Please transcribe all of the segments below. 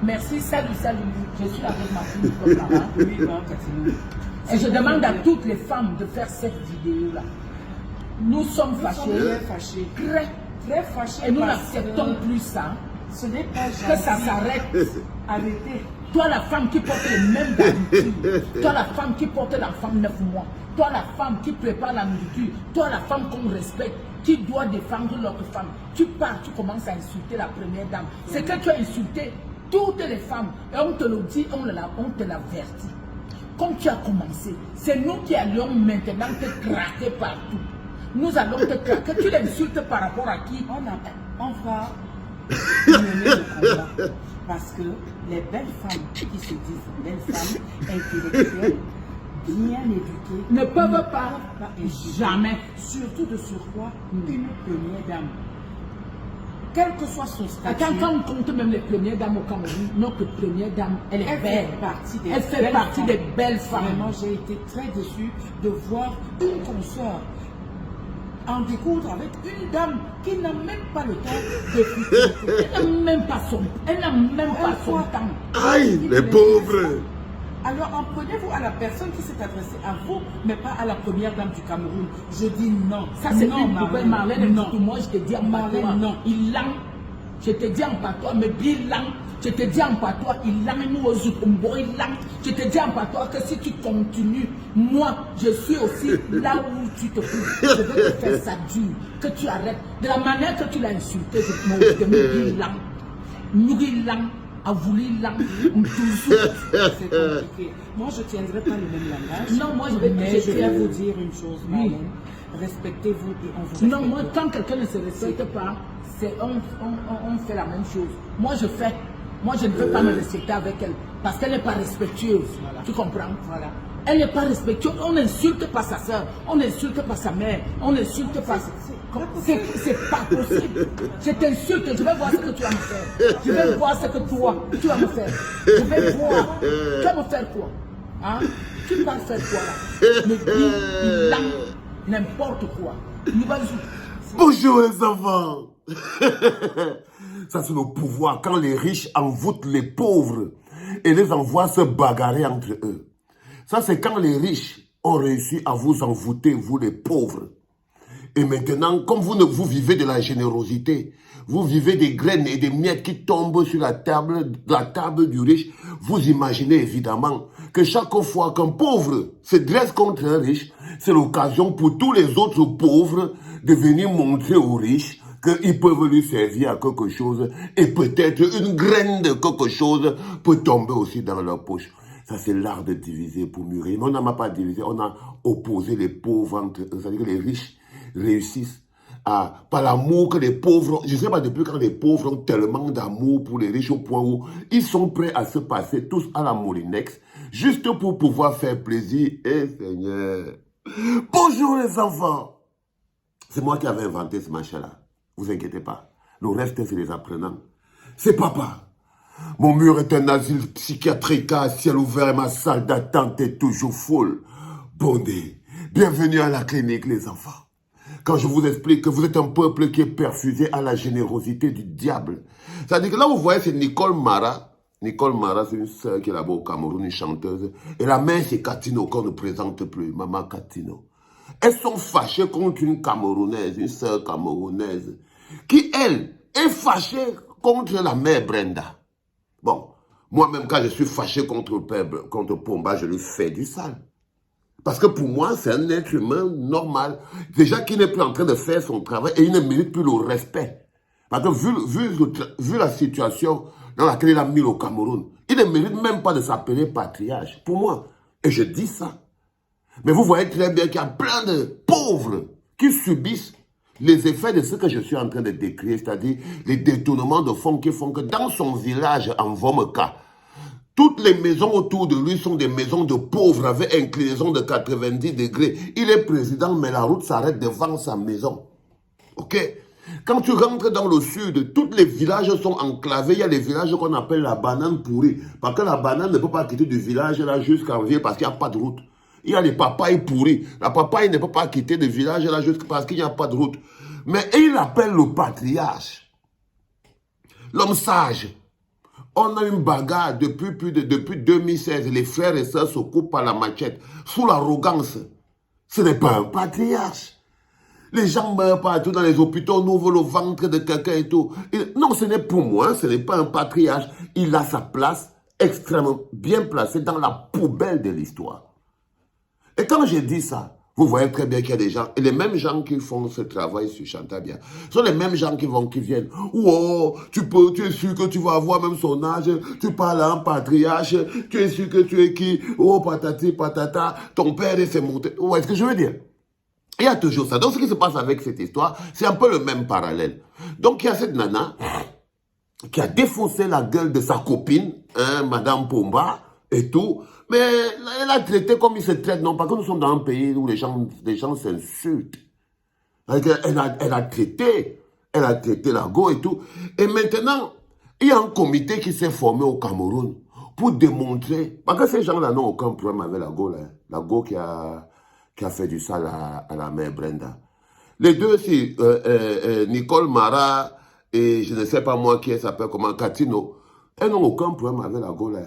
Merci, salut. Je suis avec ma fille Nicole Mara. Et je demande à toutes les femmes de faire cette vidéo-là. Nous sommes fâchés. Très fâchés. Et nous n'acceptons plus ça. Ce n'est pas que ça s'arrête. Arrêtez. Toi, la femme qui porte les mêmes garnitures. Toi, la femme qui porte l'enfant 9 mois. Toi, la femme qui prépare la nourriture. Toi, la femme qu'on respecte, qui doit défendre l'autre femme. Tu pars, tu commences à insulter la première dame. C'est que tu as insulté toutes les femmes. Et on te le dit, on te l'avertit. Comme tu as commencé, c'est nous qui allons maintenant te craquer partout. Nous allons te craquer. Tu l'insultes par rapport à qui? On va mener le combat. Parce que les belles femmes qui se disent belles femmes intellectuelles, bien éduquées, ne peuvent pas jamais. Surtout de surcroît, une première dame. Quel que soit son statut. Quand on compte même les premières dames au Cameroun, notre première dame, elle est belle. Elle fait partie des belles femmes. Vraiment, j'ai été très déçue de voir une consoeur en découdre avec une dame qui n'a même pas le temps de fuiter. Elle n'a même pas son temps. Aïe, les pauvres. Alors en prenez-vous à la personne qui s'est adressée à vous, mais pas à la première dame du Cameroun. Je dis non. Ça c'est non, une poubelle, Marlène. Non. Moi je te dis en patois, non. Il lance. Je te dis en patois, mais bilan. Je te dis en patois, il lance nous aux Zukumbo, il lance. Je te dis en patois que si tu continues, moi je suis aussi là où tu te fous. Je vais te faire ça dur, que tu arrêtes. De la manière que tu l'as insulté, je te dis bilan. Nous bilan. A voulu toujours. C'est compliqué. Moi, je ne tiendrai pas le même langage. Non, moi, je vais vous dire une chose, Marlène. Respectez-vous et on vous respecte. Non, moi, quand quelqu'un ne se respecte pas, on fait la même chose. Moi, je ne veux pas me respecter avec elle parce qu'elle n'est pas respectueuse. Voilà. Tu comprends? Voilà. Elle n'est pas respectueuse. On n'insulte pas sa soeur, on n'insulte pas sa mère, on n'insulte pas. C'est pas possible. Je t'insulte, je vais voir ce que tu vas me faire. Je vais voir ce que toi, tu vas me faire. Je vais voir. Tu vas me faire quoi? Hein? Tu vas faire quoi là? Me dis, n'importe quoi. Bonjour les enfants. Ça c'est le pouvoir. Quand les riches envoûtent les pauvres et les envoient se bagarrer entre eux. Ça c'est quand les riches ont réussi à vous envoûter, vous les pauvres. Et maintenant, comme vous vivez de la générosité, vous vivez des graines et des miettes qui tombent sur la table du riche, vous imaginez évidemment que chaque fois qu'un pauvre se dresse contre un riche, c'est l'occasion pour tous les autres pauvres de venir montrer aux riches qu'ils peuvent lui servir à quelque chose et peut-être une graine de quelque chose peut tomber aussi dans leur poche. Ça, c'est l'art de diviser pour mûrir. Mais on n'a pas divisé, on a opposé les pauvres entre eux. C'est-à-dire que les riches réussissent par l'amour que les pauvres, je ne sais pas depuis quand les pauvres ont tellement d'amour pour les riches au point où ils sont prêts à se passer tous à la moulinex, juste pour pouvoir faire plaisir. Eh Seigneur. Bonjour les enfants. C'est moi qui avais inventé ce machin-là. Vous inquiétez pas. Le reste, c'est les apprenants. C'est papa. Mon mur est un asile psychiatrique à ciel ouvert et ma salle d'attente est toujours full. Bondé. Bienvenue à la clinique, les enfants. Quand je vous explique que vous êtes un peuple qui est perfusé à la générosité du diable. C'est-à-dire que là, vous voyez, c'est Nicole Mara. Nicole Mara, c'est une sœur qui est là-bas au Cameroun, une chanteuse. Et la mère, c'est Katino, qu'on ne présente plus. Maman Katino. Elles sont fâchées contre une Camerounaise, une sœur camerounaise, qui, elle, est fâchée contre la mère Brenda. Bon, moi-même, quand je suis fâché contre Pomba, je lui fais du sale. Parce que pour moi, c'est un être humain normal. Déjà qu'il n'est plus en train de faire son travail et il ne mérite plus le respect. Parce que vu la situation dans laquelle il a mis le Cameroun, il ne mérite même pas de s'appeler patriarche. Pour moi. Et je dis ça. Mais vous voyez très bien qu'il y a plein de pauvres qui subissent les effets de ce que je suis en train de décrire, c'est-à-dire les détournements de fonds qui font que dans son village, en Vomeka, toutes les maisons autour de lui sont des maisons de pauvres avec inclinaison de 90 degrés. Il est président, mais la route s'arrête devant sa maison. Ok? Quand tu rentres dans le sud, tous les villages sont enclavés. Il y a les villages qu'on appelle la banane pourrie. Parce que la banane ne peut pas quitter du village là jusqu'en ville parce qu'il n'y a pas de route. Il y a les papayes pourries. La papaye ne peut pas quitter le village là juste parce qu'il n'y a pas de route. Mais il appelle le patriarche, l'homme sage, On a une bagarre depuis 2016. Les frères et sœurs se coupent par la machette. Sous l'arrogance. Ce n'est pas un patriarche. Les gens meurent partout dans les hôpitaux, on ouvre le ventre de quelqu'un et tout. Non, ce n'est pour moi, ce n'est pas un patriarche. Il a sa place extrêmement bien placée dans la poubelle de l'histoire. Et quand j'ai dit ça, vous voyez très bien qu'il y a des gens, et les mêmes gens qui font ce travail sur Chantabia, sont les mêmes gens qui viennent. Oh, tu es sûr que tu vas avoir même son âge, tu parles à un patriarche, tu es sûr que tu es qui? Oh, patati, patata, ton père est monté. Vous voyez ce que je veux dire? Il y a toujours ça. Donc, ce qui se passe avec cette histoire, c'est un peu le même parallèle. Donc, il y a cette nana qui a défoncé la gueule de sa copine, hein, Madame Pomba, et tout. Mais elle a traité comme il se traite. Non, parce que nous sommes dans un pays où les gens s'insultent. Elle a traité la go et tout. Et maintenant, il y a un comité qui s'est formé au Cameroun pour démontrer, parce que ces gens-là n'ont aucun problème avec la go, là. La go qui a fait du sale à la mère Brenda. Les deux, c'est Nicole Mara et je ne sais pas moi qui elle s'appelle comment, Catino. Elles n'ont aucun problème avec la go, là.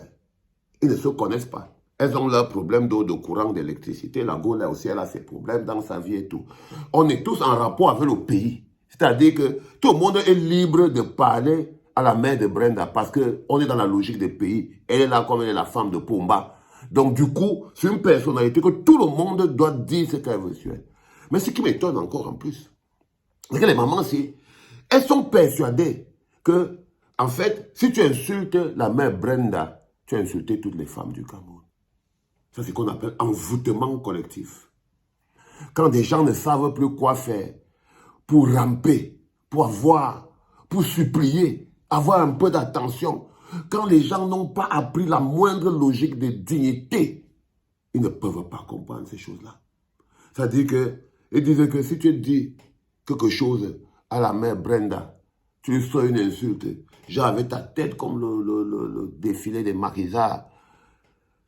Ils ne se connaissent pas. Elles ont leurs problèmes d'eau, de courant, d'électricité. La go, là aussi, elle a ses problèmes dans sa vie et tout. On est tous en rapport avec le pays. C'est-à-dire que tout le monde est libre de parler à la mère de Brenda parce qu'on est dans la logique des pays. Elle est là comme elle est la femme de Pomba. Donc, du coup, c'est une personnalité que tout le monde doit dire ce qu'elle veut sur elle. Mais ce qui m'étonne encore en plus, c'est que les mamans, elles sont persuadées que, en fait, si tu insultes la mère Brenda, tu as insulté toutes les femmes du Cameroun. Ça, c'est ce qu'on appelle envoûtement collectif. Quand des gens ne savent plus quoi faire pour ramper, pour supplier, avoir un peu d'attention, quand les gens n'ont pas appris la moindre logique de dignité, ils ne peuvent pas comprendre ces choses-là. C'est-à-dire qu'ils disent que si tu dis quelque chose à la mère Brenda, tu lui sois une insulte, genre avec ta tête comme le défilé des maquisards.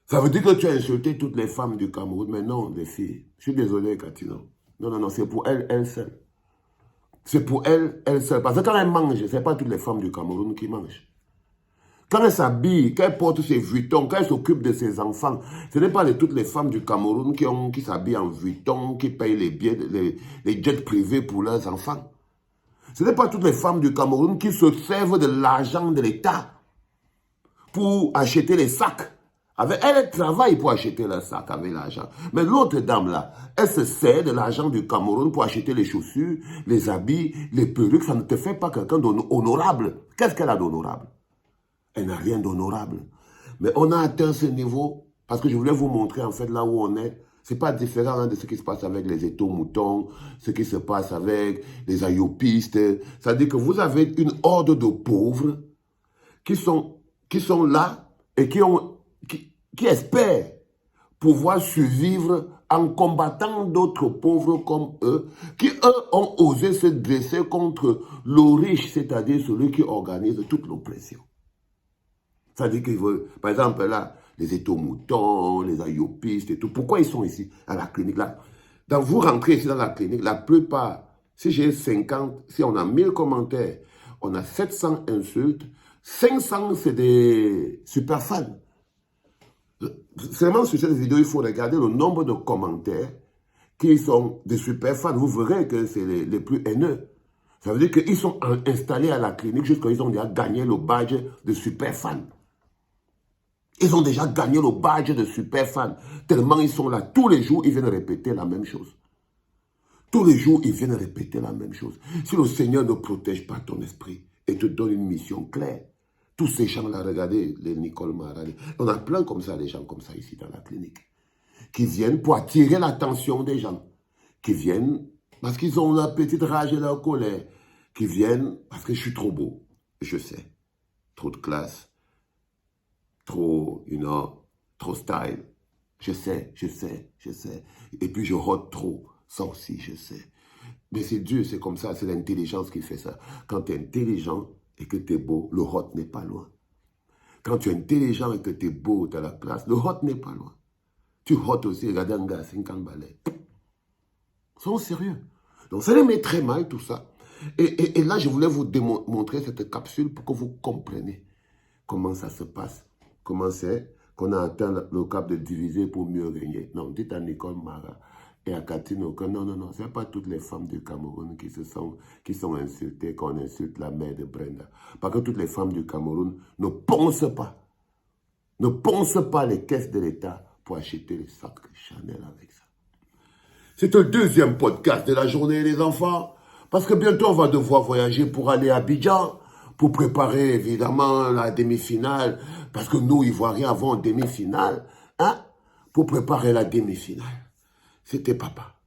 Ça veut dire que tu as insulté toutes les femmes du Cameroun, mais non, les filles. Je suis désolé, Catino. Non, c'est pour elle seule. C'est pour elle seule. Parce que quand elle mange, ce n'est pas toutes les femmes du Cameroun qui mangent. Quand elle s'habille, quand elle porte ses vuitons, quand elle s'occupe de ses enfants, ce n'est pas toutes les femmes du Cameroun qui s'habillent en vuitons, qui payent les billets, les jets privés pour leurs enfants. Ce n'est pas toutes les femmes du Cameroun qui se servent de l'argent de l'État pour acheter les sacs. Elle travaille pour acheter le sac avec l'argent. Mais l'autre dame là, elle se sert de l'argent du Cameroun pour acheter les chaussures, les habits, les perruques. Ça ne te fait pas quelqu'un d'honorable. Qu'est-ce qu'elle a d'honorable? Elle n'a rien d'honorable. Mais on a atteint ce niveau, parce que je voulais vous montrer en fait là où on est. Ce n'est pas différent de ce qui se passe avec les étaux-moutons, ce qui se passe avec les ayopistes. C'est-à-dire que vous avez une horde de pauvres qui sont là et qui espèrent pouvoir survivre en combattant d'autres pauvres comme eux, qui eux ont osé se dresser contre le riche, c'est-à-dire celui qui organise toute l'oppression. C'est-à-dire qu'ils veulent, par exemple là, les étaux-moutons, les ayopistes et tout, pourquoi ils sont ici, à la clinique là? Donc vous rentrez ici dans la clinique, la plupart, si j'ai 50, si on a 1000 commentaires, on a 700 insultes, 500 c'est des super fans. Seulement sur cette vidéo, il faut regarder le nombre de commentaires qui sont des super fans. Vous verrez que c'est les plus haineux. Ça veut dire qu'ils sont installés à la clinique jusqu'à ils ont déjà gagné le badge de super fan. Ils ont déjà gagné le badge de super fan. Tellement ils sont là. Tous les jours, ils viennent répéter la même chose. Tous les jours, ils viennent répéter la même chose. Si le Seigneur ne protège pas ton esprit et te donne une mission claire, tous ces gens-là, regardez les Nicole Mara, on a plein comme ça, des gens comme ça ici dans la clinique, qui viennent pour attirer l'attention des gens, qui viennent parce qu'ils ont leur petite rage et leur colère, qui viennent parce que je suis trop beau, je sais, trop de classe, trop, trop style, je sais, et puis je rôde trop, ça aussi je sais. Mais c'est Dieu, c'est comme ça, c'est l'intelligence qui fait ça. Quand tu es intelligent, et que tu es beau, le hot n'est pas loin. Quand tu es intelligent et que tu es beau, tu as la classe, le hot n'est pas loin. Tu hot aussi, regardez un gars, 50 balais. Ils sont sérieux. Donc ça les met très mal tout ça. Et là, je voulais vous montrer cette capsule pour que vous compreniez comment ça se passe. Comment c'est qu'on a atteint le cap de diviser pour mieux régner. Non, dites à Nicole Mara et à Katino que non, ce n'est pas toutes les femmes du Cameroun qui sont insultées, qu'on insulte la mère de Brenda. Parce que toutes les femmes du Cameroun ne pensent pas les caisses de l'État pour acheter les sacs Chanel avec ça. C'est le deuxième podcast de la journée, les enfants. Parce que bientôt, on va devoir voyager pour aller à Abidjan, pour préparer, évidemment, la demi-finale. Parce que nous, Ivoiriens, avons une demi-finale, hein, pour préparer la demi-finale. C'était papa.